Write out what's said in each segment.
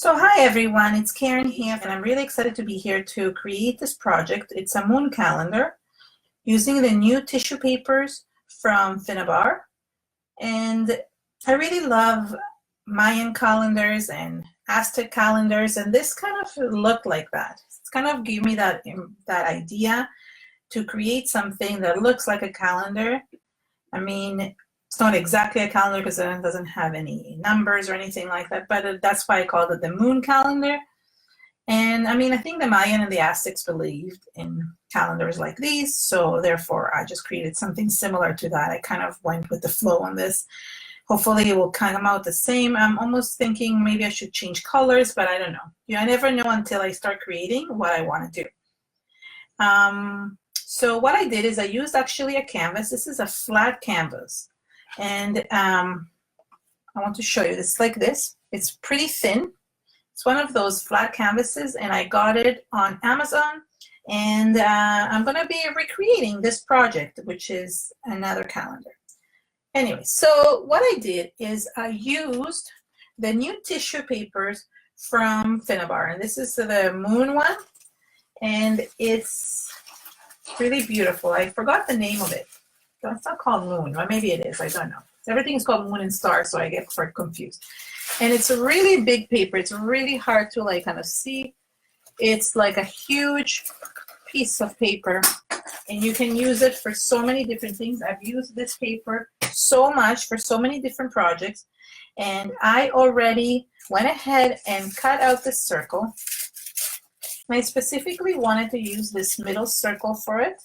So hi everyone, it's Keren here, and I'm really excited to be here to create this project. It's a moon calendar using the new tissue papers from Finnabair. And I really love Mayan calendars and Aztec calendars, and this kind of looked like that. It's kind of gave me that idea to create something that looks like a calendar. I mean, it's not exactly a calendar because it doesn't have any numbers or anything like that, but that's why I called it the moon calendar. And I mean, I think the Mayan and the Aztecs believed in calendars like these, so therefore I just created something similar to that. I kind of went with the flow on this. Hopefully it will come out the same. I'm almost thinking maybe I should change colors, but I don't know. I never know until I start creating what I want to do. So what I did is I used actually a canvas. This is a flat canvas. And I want to show you. It's like this. It's pretty thin. It's one of those flat canvases, and I got it on Amazon. And I'm going to be recreating this project, which is another calendar. Anyway, so what I did is I used the new tissue papers from Finnabair, and this is the moon one, and it's really beautiful. I forgot the name of it. It's not called moon, or maybe it is, I don't know. Everything is called moon and star, so I get confused. And it's a really big paper. It's really hard to like kind of see. It's like a huge piece of paper, and you can use it for so many different things. I've used this paper so much for so many different projects, and I already went ahead and cut out this circle. And I specifically wanted to use this middle circle for it.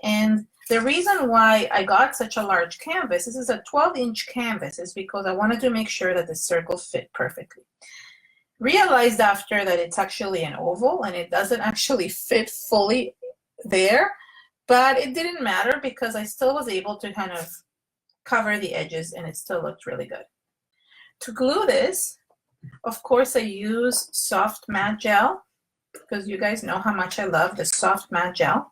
And the reason why I got such a large canvas, this is a 12-inch canvas, is because I wanted to make sure that the circle fit perfectly. Realized after that it's actually an oval and it doesn't actually fit fully there, but it didn't matter because I still was able to kind of cover the edges and it still looked really good. To glue this, of course, I use soft matte gel because you guys know how much I love the soft matte gel.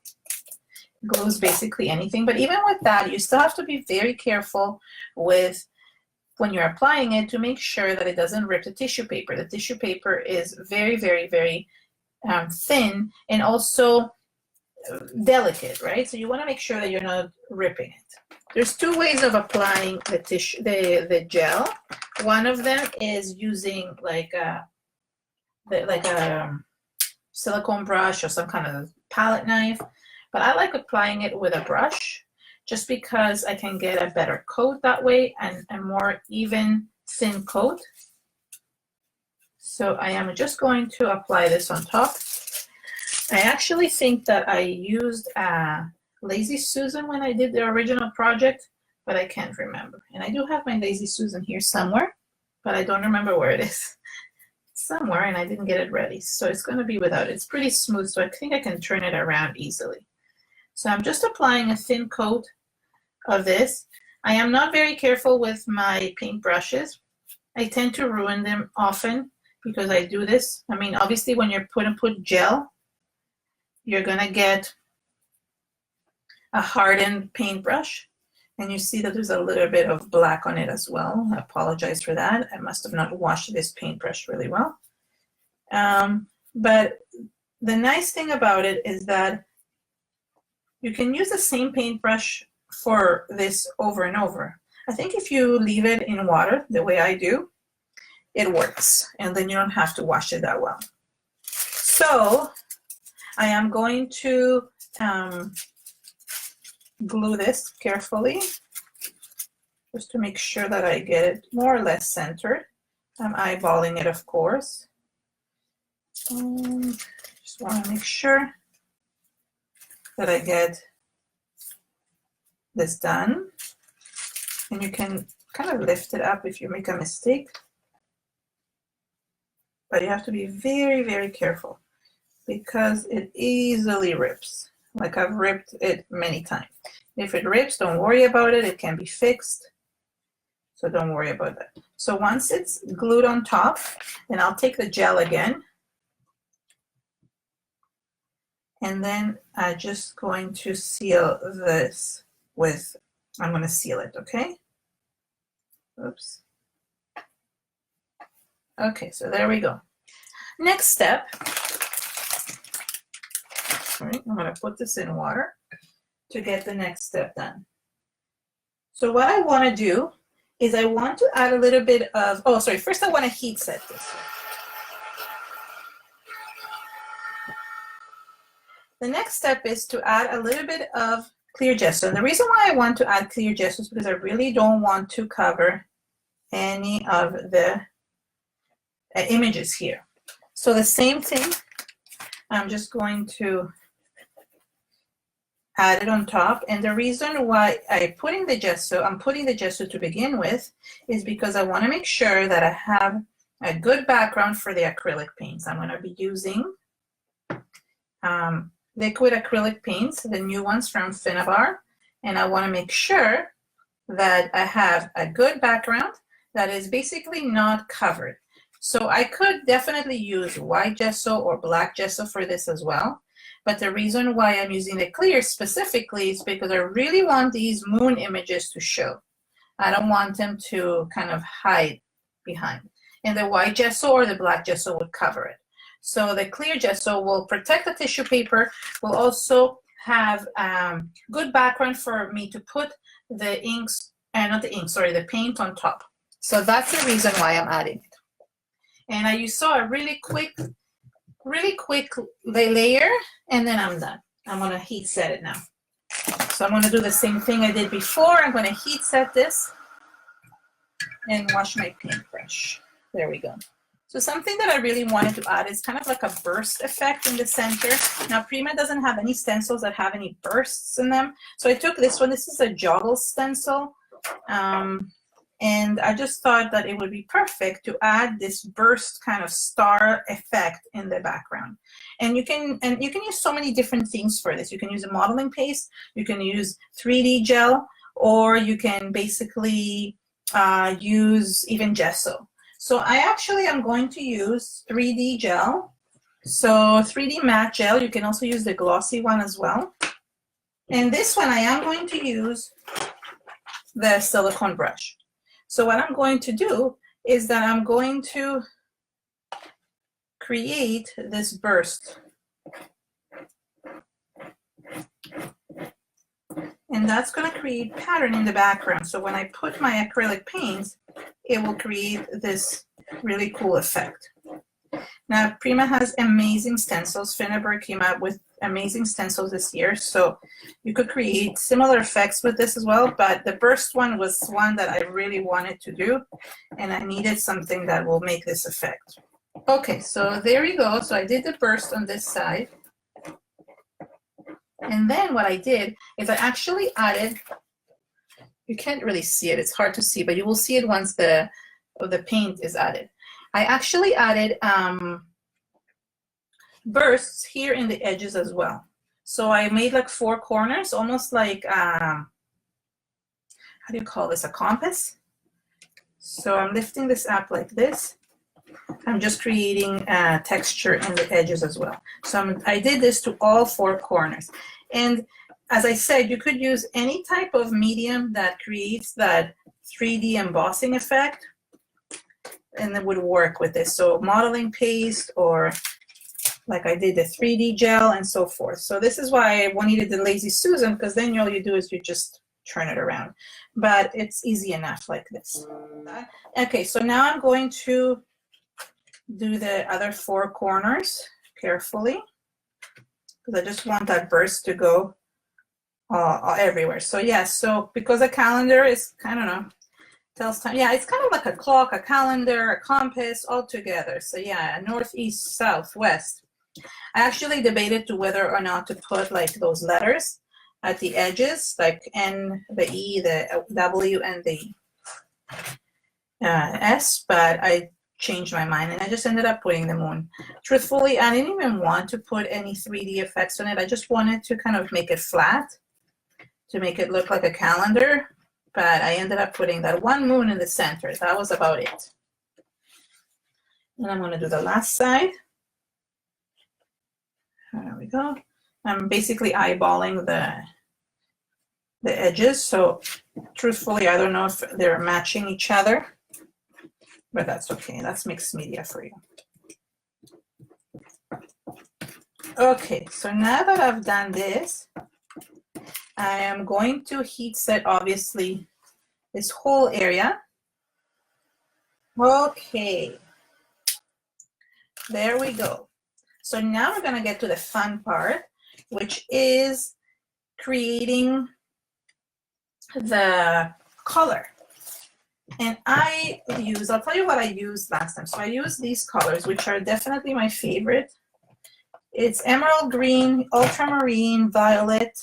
Glues basically anything, but even with that, you still have to be very careful with when you're applying it to make sure that it doesn't rip the tissue paper. The tissue paper is very, very, very thin and also delicate, right? So you want to make sure that you're not ripping it. There's two ways of applying the tissue, the gel. One of them is using like a silicone brush or some kind of palette knife. But I like applying it with a brush just because I can get a better coat that way and a more even thin coat. So I am just going to apply this on top. I actually think that I used Lazy Susan when I did the original project, but I can't remember. And I do have my Lazy Susan here somewhere, but I don't remember where it is. Somewhere, and I didn't get it ready. So it's going to be without it. It's pretty smooth, so I think I can turn it around easily. So I'm just applying a thin coat of this. I am not very careful with my paint brushes. I tend to ruin them often because I do this. I mean, obviously when you're put gel, you're gonna get a hardened paintbrush, and you see that there's a little bit of black on it as well. I apologize for that. I must have not washed this paintbrush really well. But the nice thing about it is that you can use the same paintbrush for this over and over. I think if you leave it in water the way I do, it works, and then you don't have to wash it that well. So I am going to glue this carefully just to make sure that I get it more or less centered. I'm eyeballing it, of course. Just want to make sure that I get this done. And you can kind of lift it up if you make a mistake. But you have to be very, very careful because it easily rips. Like I've ripped it many times. If it rips, don't worry about it. It can be fixed. So don't worry about that. So once it's glued on top, then I'll take the gel again. And then I'm just going to seal this with, I'm going to seal it, okay? Oops. Okay, so there we go. Next step, all right, I'm gonna put this in water to get the next step done. So what I wanna do is I want to add a little bit of, oh, sorry, first I wanna heat set this. The next step is to add a little bit of clear gesso. And the reason why I want to add clear gesso is because I really don't want to cover any of the images here. So the same thing, I'm just going to add it on top. And the reason why I'm putting the gesso to begin with is because I want to make sure that I have a good background for the acrylic paints. I'm going to be using liquid acrylic paints, the new ones from Finnabair, and I want to make sure that I have a good background that is basically not covered. So I could definitely use white gesso or black gesso for this as well, but the reason why I'm using the clear specifically is because I really want these moon images to show. I don't want them to kind of hide behind. And the white gesso or the black gesso would cover it. So the clear gesso will protect the tissue paper, will also have good background for me to put the inks, not the ink, sorry, the paint on top. So that's the reason why I'm adding it. And you saw a really quick layer, and then I'm done. I'm gonna heat set it now. So I'm gonna do the same thing I did before. I'm gonna heat set this and wash my paintbrush. There we go. So something that I really wanted to add is kind of like a burst effect in the center. Now Prima doesn't have any stencils that have any bursts in them. So I took this one. This is a Joggles stencil. And I just thought that it would be perfect to add this burst kind of star effect in the background. And you can use so many different things for this. You can use a modeling paste, you can use 3D gel, or you can basically use even gesso. So I actually am going to use 3D gel. So 3D matte gel, you can also use the glossy one as well. And this one I am going to use the silicone brush. So what I'm going to do is that I'm going to create this burst. And that's going to create pattern in the background. So when I put my acrylic paints, it will create this really cool effect. Now, Prima has amazing stencils. Finnabair came out with amazing stencils this year, so you could create similar effects with this as well, but the burst one was one that I really wanted to do, and I needed something that will make this effect. Okay, so there you go. So I did the burst on this side. And then what I did is I actually added, you can't really see it, it's hard to see, but you will see it once the paint is added. I actually added bursts here in the edges as well. So I made like 4 corners, almost like, how do you call this, a compass? So I'm lifting this up like this. I'm just creating texture in the edges as well. So I did this to all 4 corners. And as I said, you could use any type of medium that creates that 3D embossing effect, and it would work with this. So modeling paste, or like I did the 3D gel and so forth. So this is why I needed the Lazy Susan, because then all you do is you just turn it around. But it's easy enough like this. Okay, so now I'm going to do the other 4 corners carefully, because I just want that burst to go everywhere. So yeah, so because a calendar is, I don't know, tells time. Yeah, it's kind of like a clock, a calendar, a compass, all together. So yeah, north, east, south, west. I actually debated to whether or not to put like those letters at the edges, like N, the E, the W, and the S, but I changed my mind and I just ended up putting the moon. Truthfully, I didn't even want to put any 3D effects on it. I just wanted to kind of make it flat, to make it look like a calendar, but I ended up putting that one moon in the center. That was about it. And I'm going to do the last side. There we go. I'm basically eyeballing the edges, so truthfully I don't know if they're matching each other, but that's okay. That's mixed media for you. Okay, so now that I've done this, I am going to heat set, obviously, this whole area. Okay, there we go. So now we're gonna get to the fun part, which is creating the color. And I'll tell you what I used last time. So I used these colors, which are definitely my favorite. It's emerald green, ultramarine, violet,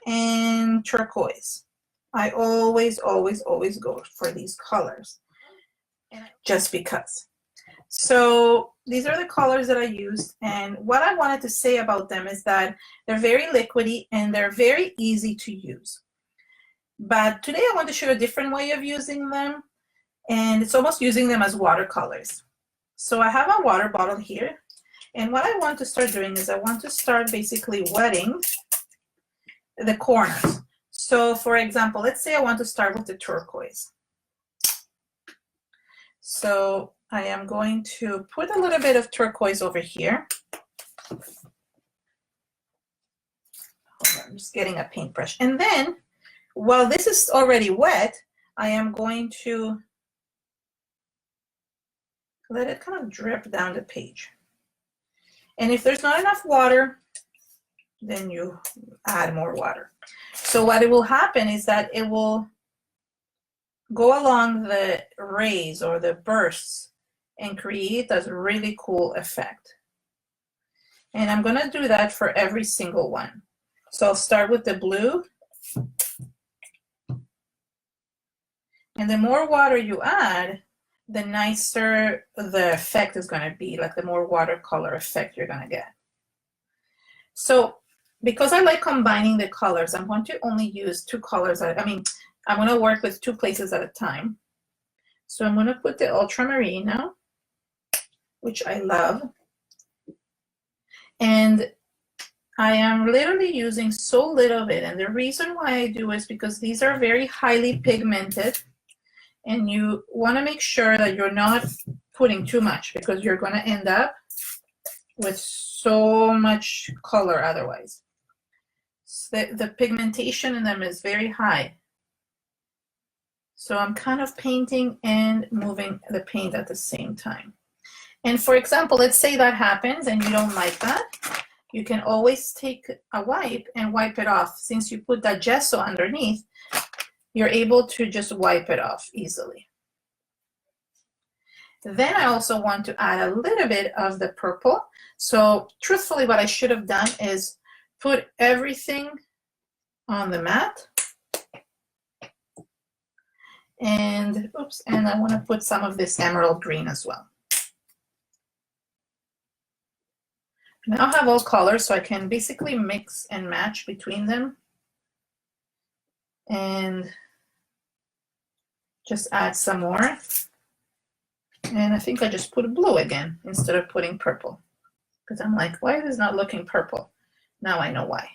and turquoise. I always, always, always go for these colors, just because. So these are the colors that I used, and what I wanted to say about them is that they're very liquidy and they're very easy to use. But today I want to show a different way of using them, and it's almost using them as watercolors. So I have a water bottle here, and what I want to start doing is I want to start basically wetting the corners. So for example, let's say I want to start with the turquoise. So I am going to put a little bit of turquoise over here. Hold on, I'm just getting a paintbrush. And then, while this is already wet, I am going to let it kind of drip down the page. And if there's not enough water, then you add more water. So what it will happen is that it will go along the rays or the bursts and create this really cool effect. And I'm going to do that for every single one. So I'll start with the blue. And the more water you add, the nicer the effect is going to be, like the more watercolor effect you're going to get. So because I like combining the colors, I'm going to only use two colors. I'm going to work with two places at a time. So I'm going to put the ultramarine now, which I love. And I am literally using so little of it. And the reason why I do is because these are very highly pigmented. And you want to make sure that you're not putting too much, because you're going to end up with so much color otherwise. So the pigmentation in them is very high. So I'm kind of painting and moving the paint at the same time. And for example, let's say that happens and you don't like that. You can always take a wipe and wipe it off. Since you put that gesso underneath, you're able to just wipe it off easily. Then I also want to add a little bit of the purple. So truthfully, what I should have done is put everything on the mat. And oops, and I want to put some of this emerald green as well. Now I have all colors, so I can basically mix and match between them. And just add some more. And I think I just put blue again instead of putting purple, because I'm like, why is it not looking purple? Now I know why.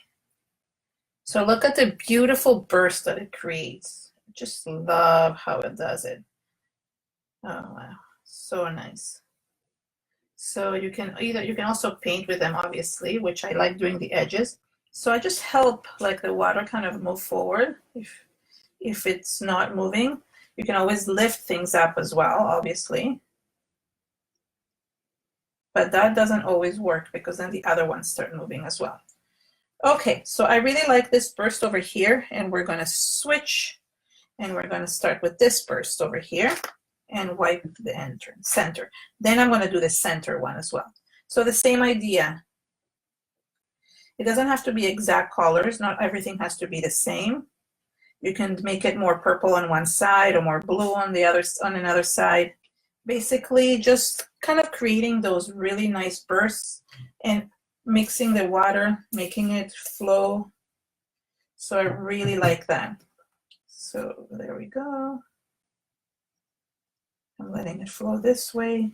So look at the beautiful burst that it creates. I just love how it does it. Oh wow, so nice. So you can also paint with them, obviously, which I like doing the edges. So I just help like the water kind of move forward if it's not moving. You can always lift things up as well, obviously. But that doesn't always work, because then the other ones start moving as well. Okay, so I really like this burst over here, and we're going to switch, and we're going to start with this burst over here and wipe the center. Then I'm going to do the center one as well. So the same idea. It doesn't have to be exact colors. Not everything has to be the same. You can make it more purple on one side or more blue on the other, on another side. Basically, just kind of creating those really nice bursts and mixing the water, making it flow. So I really like that. So there we go. I'm letting it flow this way.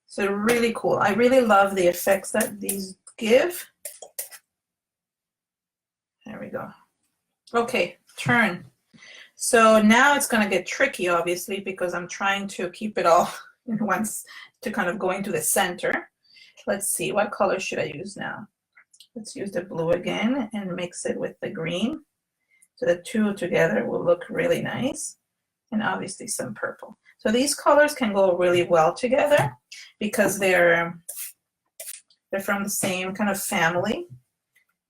So really cool. I really love the effects that these give. There we go. Okay, turn. So now it's going to get tricky, obviously, because I'm trying to keep it all in once to kind of go into the center. Let's see, what color should I use now? Let's use the blue again and mix it with the green. So the two together will look really nice. And obviously some purple. So these colors can go really well together because they're from the same kind of family.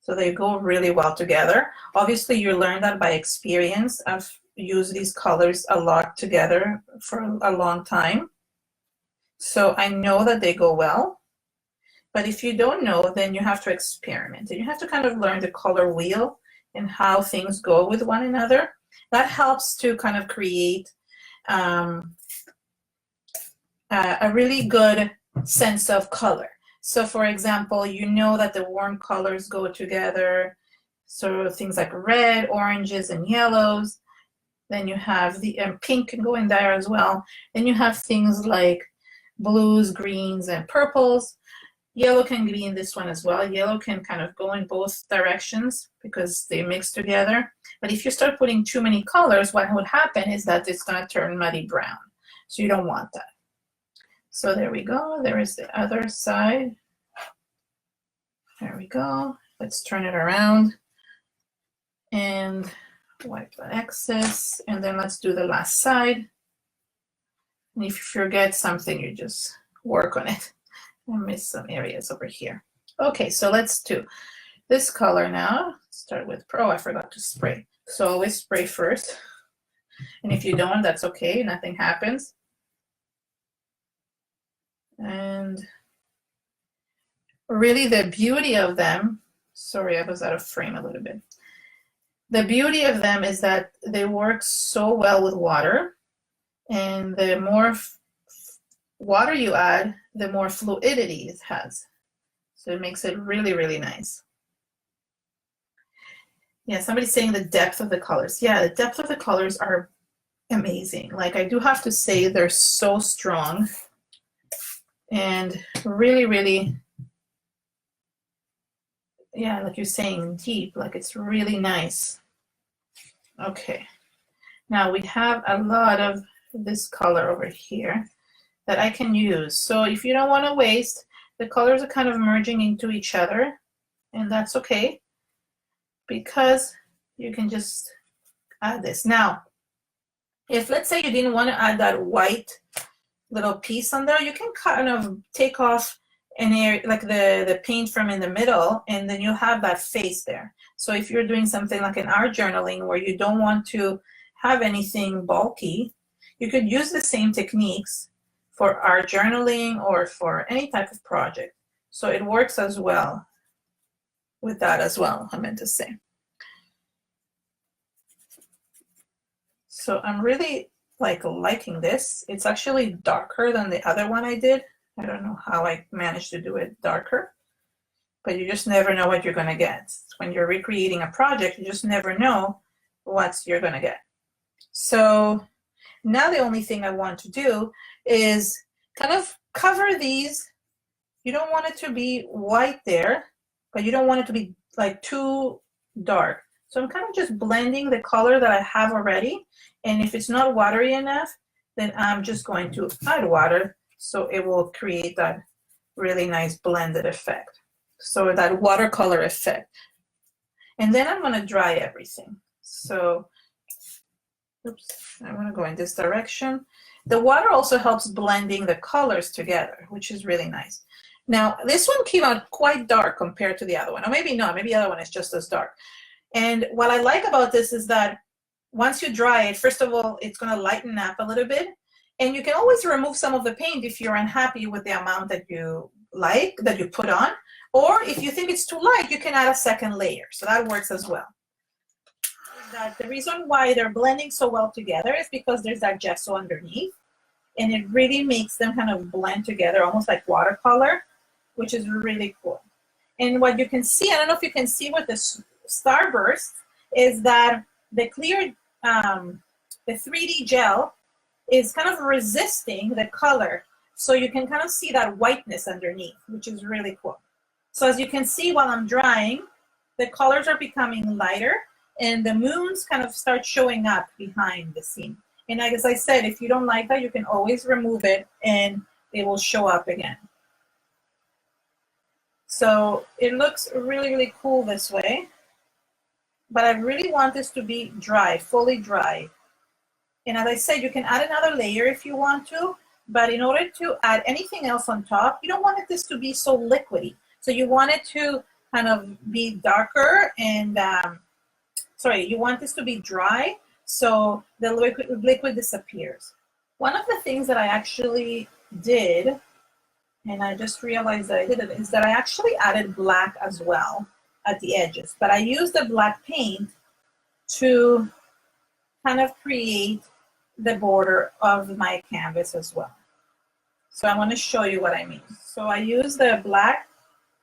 So they go really well together. Obviously, you learn that by experience. I've used these colors a lot together for a long time. So I know that they go well. But if you don't know, then you have to experiment. And you have to kind of learn the color wheel and how things go with one another. That helps to kind of create a really good sense of color. So for example, you know that the warm colors go together. So things like red, oranges, and yellows. Then you have the pink can go in there as well. Then you have things like blues, greens, and purples. Yellow can be in this one as well. Yellow can kind of go in both directions because they mix together. But if you start putting too many colors, what would happen is that it's going to turn muddy brown. So you don't want that. So there we go. There is the other side. There we go. Let's turn it around and wipe the excess. And then let's do the last side. And if you forget something, you just work on it. I missed some areas over here. Okay, so let's do this color now. Start with Pro. I forgot to spray. So always spray first. And if you don't, that's okay. Nothing happens. And really the beauty of them, sorry, I was out of frame a little bit. The beauty of them is that they work so well with water. And the more water you add, the more fluidity it has. So it makes it really, really nice. Yeah, somebody's saying the depth of the colors. Yeah, the depth of the colors are amazing. Like I do have to say they're so strong and really, really, yeah, like you're saying, deep, like it's really nice. Okay, now we have a lot of this color over here that I can use. So if you don't want to waste, the colors are kind of merging into each other, and that's okay because you can just add this. Now, if let's say you didn't want to add that white little piece on there, you can kind of take off an area, like the paint from in the middle, and then you have that face there. So if you're doing something like an art journaling where you don't want to have anything bulky, you could use the same techniques for art journaling or for any type of project. So it works as well with that as well, I meant to say. So I'm really liking this. It's actually darker than the other one I did. I don't know how I managed to do it darker, but you just never know what you're gonna get. When you're recreating a project, you just never know what you're gonna get. So now the only thing I want to do is kind of cover these. You don't want it to be white there, but you don't want it to be like too dark. So I'm kind of just blending the color that I have already. And if it's not watery enough, then I'm just going to add water so it will create that really nice blended effect. So that watercolor effect. And then I'm going to dry everything. So, oops, I want to go in this direction. The water also helps blending the colors together, which is really nice. Now, this one came out quite dark compared to the other one. Or maybe not, maybe the other one is just as dark. And what I like about this is that once you dry it, first of all, it's going to lighten up a little bit. And you can always remove some of the paint if you're unhappy with the amount that you like, that you put on. Or if you think it's too light, you can add a second layer. So that works as well. That the reason why they're blending so well together is because there's that gesso underneath. And it really makes them kind of blend together, almost like watercolor, which is really cool. And what you can see, I don't know if you can see with this starburst, is that the clear, the 3D gel is kind of resisting the color. So you can kind of see that whiteness underneath, which is really cool. So as you can see while I'm drying, the colors are becoming lighter and the moons kind of start showing up behind the scene. And as I said, if you don't like that, you can always remove it and it will show up again. So it looks really, really cool this way, but I really want this to be dry, fully dry. And as I said, you can add another layer if you want to, but in order to add anything else on top, you don't want this to be so liquidy. So you want it to kind of be darker and, you want this to be dry so the liquid disappears. One of the things that I actually did, and I just realized that I did it, is that I actually added black as well at the edges, but I used the black paint to kind of create the border of my canvas as well. So I want to show you what I mean. So I use the black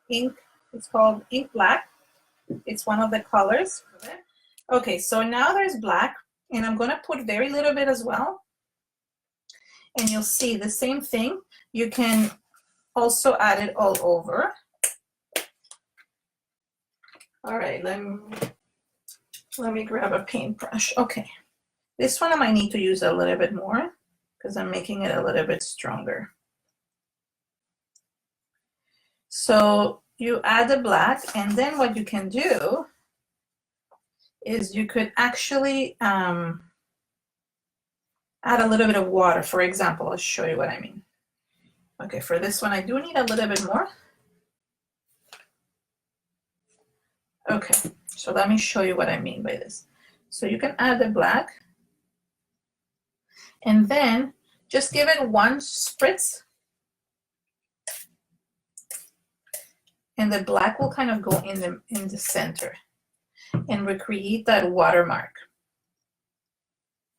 ink, it's called ink black. It's one of the colors. Okay, so now there's black, and I'm going to put very little bit as well. And you'll see the same thing. You can also add it all over. All right, let me grab a paintbrush. Okay, this one I might need to use a little bit more because I'm making it a little bit stronger. So you add the black, and then what you can do is you could actually add a little bit of water. For example, I'll show you what I mean. Okay, for this one, I do need a little bit more. Okay, so let me show you what I mean by this. So you can add the black, and then just give it one spritz, and the black will kind of go in the center and recreate that watermark,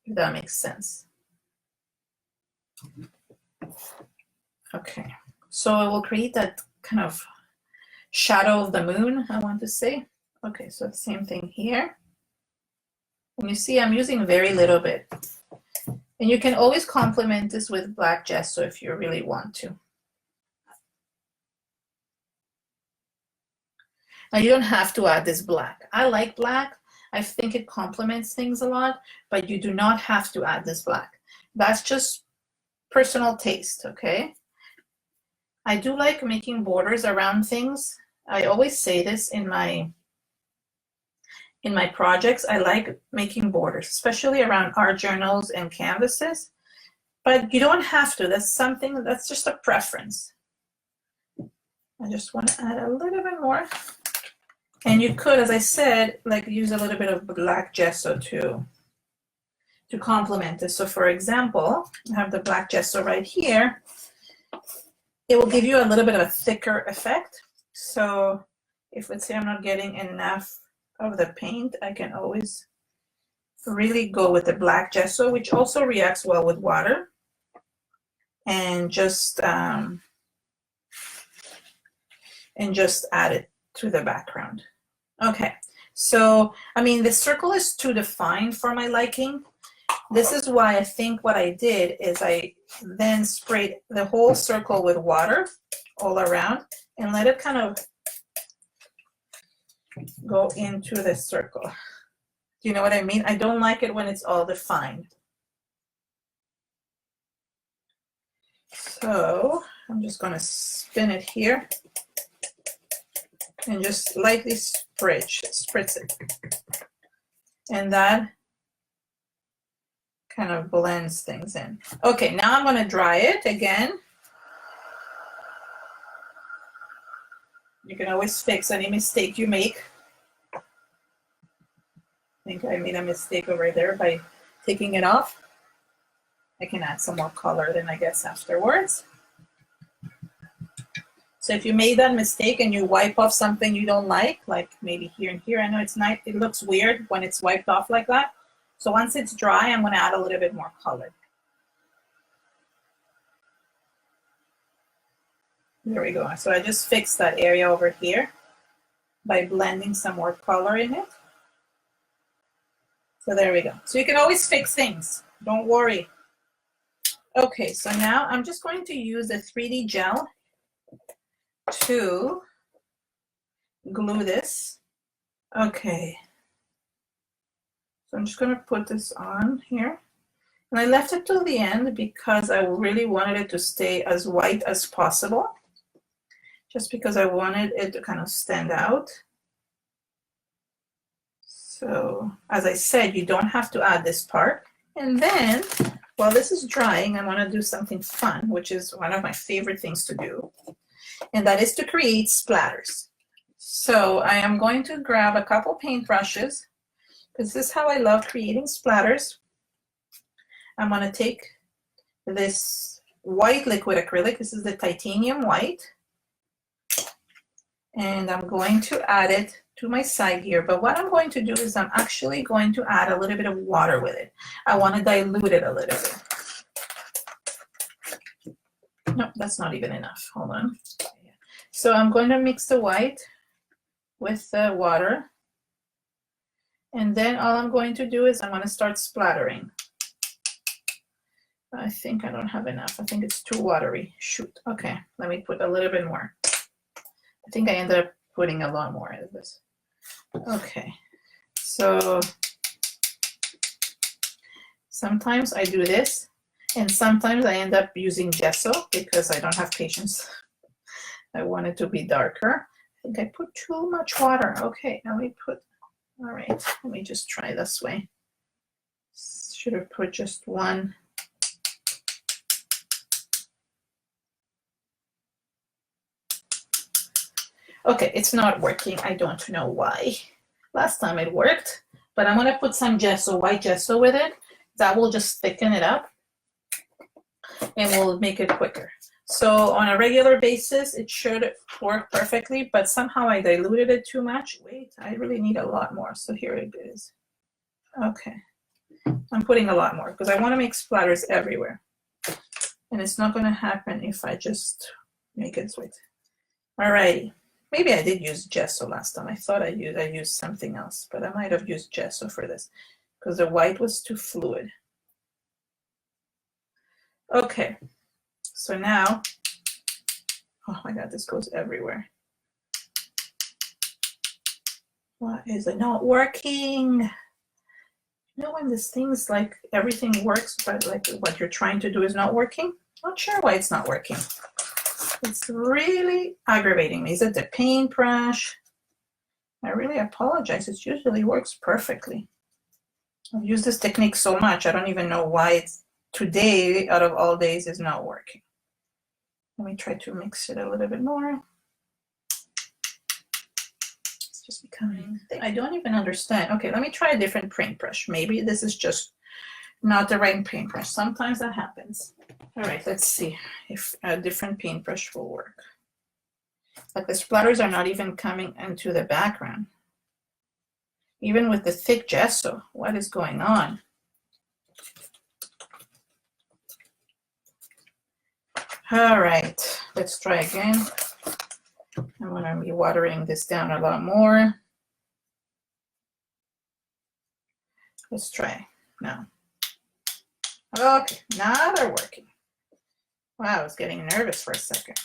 if that makes sense. Okay, so it will create that kind of shadow of the moon, I want to say. Okay, so the same thing here. And you see I'm using very little bit. And you can always complement this with black gesso if you really want to. Now you don't have to add this black. I like black. I think it complements things a lot, but you do not have to add this black. That's just personal taste, okay? I do like making borders around things. I always say this in my projects. I like making borders, especially around art journals and canvases, but you don't have to. That's something, that's just a preference. I just want to add a little bit more. And you could, as I said, like use a little bit of black gesso to complement this. So for example, I have the black gesso right here. It will give you a little bit of a thicker effect. So if, let's say, I'm not getting enough of the paint, I can always really go with the black gesso, which also reacts well with water, and just add it to the background. Okay, so I mean the circle is too defined for my liking. This is why I think what I did is I then sprayed the whole circle with water all around and let it kind of go into the circle. Do you know what I mean? I don't like it when it's all defined. So I'm just going to spin it here and just lightly spritz it. And that kind of blends things in. Okay, now I'm going to dry it again. You can always fix any mistake you make. I think I made a mistake over there by taking it off. I can add some more color then, I guess, afterwards. So if you made that mistake and you wipe off something you don't like maybe here and here, I know it's nice, it looks weird when it's wiped off like that. So once it's dry, I'm going to add a little bit more color. There we go. So I just fixed that area over here by blending some more color in it. So there we go. So you can always fix things. Don't worry. Okay, so now I'm just going to use the 3D gel to glue this. Okay. So I'm just going to put this on here. And I left it till the end because I really wanted it to stay as white as possible, just because I wanted it to kind of stand out. So as I said, you don't have to add this part. And then while this is drying, I want to do something fun, which is one of my favorite things to do, and that is to create splatters. So I am going to grab a couple paintbrushes, because this is how I love creating splatters. I'm going to take this white liquid acrylic. This is the titanium white. And I'm going to add it to my side here. But what I'm going to do is I'm actually going to add a little bit of water with it. I want to dilute it a little bit. No, that's not even enough. Hold on. So I'm going to mix the white with the water. And then all I'm going to do is I'm going to start splattering. I think I don't have enough. I think it's too watery. Shoot. Okay, let me put a little bit more. I think I ended up putting a lot more of this. Okay, so sometimes I do this, and sometimes I end up using gesso because I don't have patience. I want it to be darker. I think I put too much water. Okay, now we put, all right, let me just try this way. Should have put just one. Okay, it's not working. I don't know why. Last time it worked, but I'm going to put some gesso, white gesso with it. That will just thicken it up and will make it quicker. So on a regular basis, it should work perfectly, but somehow I diluted it too much. Wait, I really need a lot more. So here it is. Okay, I'm putting a lot more because I want to make splatters everywhere. And it's not going to happen if I just make it sweet. All righty. Maybe I did use gesso last time. I thought I used something else, but I might have used gesso for this because the white was too fluid. Okay, so now, oh my God, this goes everywhere. Why is it not working? You know when this thing's like everything works, but like what you're trying to do is not working? Not sure why it's not working. It's really aggravating me. Is it the paintbrush? I really apologize. It usually works perfectly. I've used this technique so much, I don't even know why it's today, out of all days, is not working. Let me try to mix it a little bit more. It's just becoming thick. I don't even understand. Okay, let me try a different paintbrush. Maybe this is just not the right paintbrush. Sometimes that happens. All right, let's see if a different paintbrush will work. Like the splatters are not even coming into the background. Even with the thick gesso, what is going on? All right, let's try again. I'm going to be watering this down a lot more. Let's try now. Okay, now they're working. Wow, I was getting nervous for a second.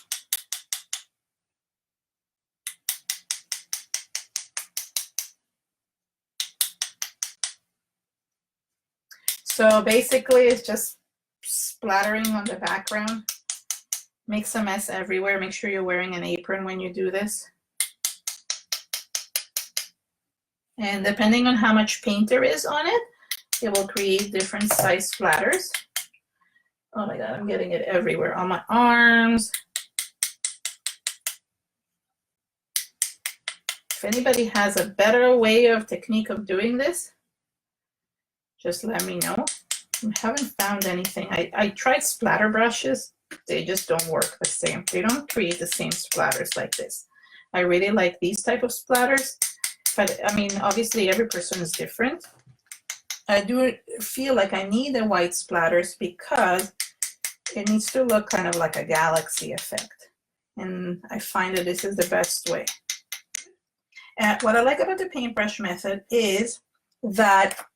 So basically it's just splattering on the background. Makes a mess everywhere. Make sure you're wearing an apron when you do this. And depending on how much paint there is on it, it will create different size splatters. Oh my God, I'm getting it everywhere, on my arms. If anybody has a better way of technique of doing this, just let me know. I haven't found anything. I tried splatter brushes. They just don't work the same. They don't create the same splatters like this. I really like these type of splatters, but I mean, obviously every person is different. I do feel like I need the white splatters because it needs to look kind of like a galaxy effect. And I find that this is the best way. And what I like about the paintbrush method is that,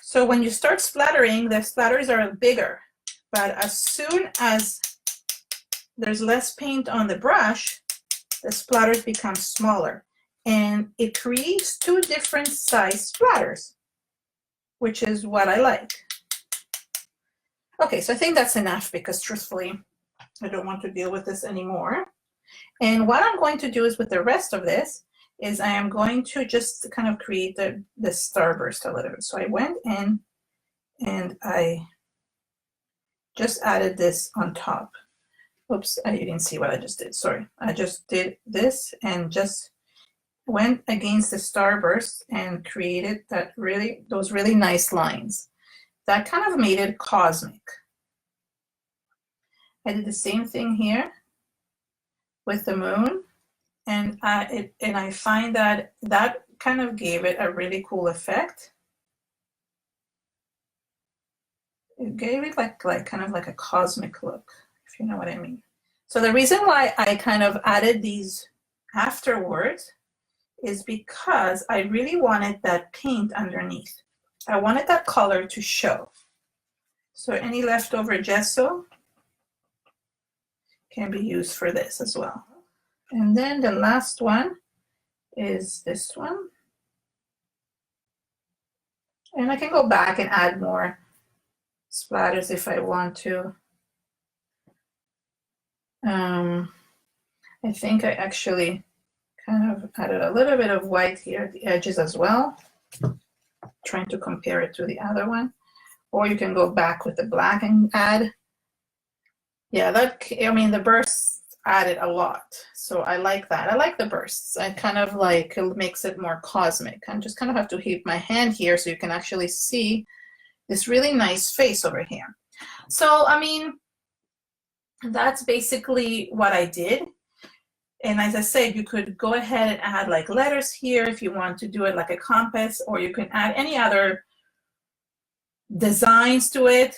so when you start splattering, the splatters are bigger. But as soon as there's less paint on the brush, the splatters become smaller. and it creates two different size splatters, which is what I like. Okay, so I think that's enough because truthfully, I don't want to deal with this anymore. And what I'm going to do is with the rest of this is I am going to just kind of create the starburst a little bit. So I went in and I just added this on top. Oops, you didn't see what I just did. Sorry. I just did this and just went against the starburst and created those really nice lines. That kind of made it cosmic. I did the same thing here with the moon, and I find that that kind of gave it a really cool effect. It gave it like kind of like a cosmic look, if you know what I mean. So the reason why I kind of added these afterwards is because I really wanted that paint underneath. I wanted that color to show. So any leftover gesso can be used for this as well. And then the last one is this one. And I can go back and add more splatters if I want to. I think I actually kind of added a little bit of white here at the edges as well, trying to compare it to the other one. Or you can go back with the black and add. Yeah, I mean, the bursts added a lot. So I like that. I like the bursts. I kind of like, it makes it more cosmic. I just kind of have to keep my hand here so you can actually see this really nice face over here. So, I mean, that's basically what I did. And as I said, you could go ahead and add like letters here if you want to do it like a compass, or you can add any other designs to it.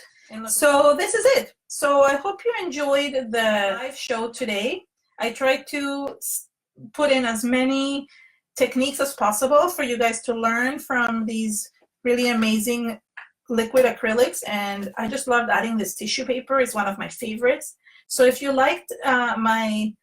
So this is it. So I hope you enjoyed the live show today. I tried to put in as many techniques as possible for you guys to learn from these really amazing liquid acrylics, and I just loved adding this tissue paper. It's one of my favorites. So if you liked my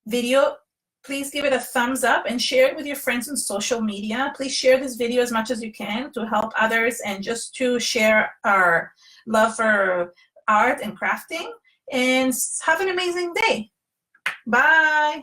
video, please give it a thumbs up and share it with your friends on social media. Please share this video as much as you can to help others and just to share our love for art and crafting. And have an amazing day. Bye.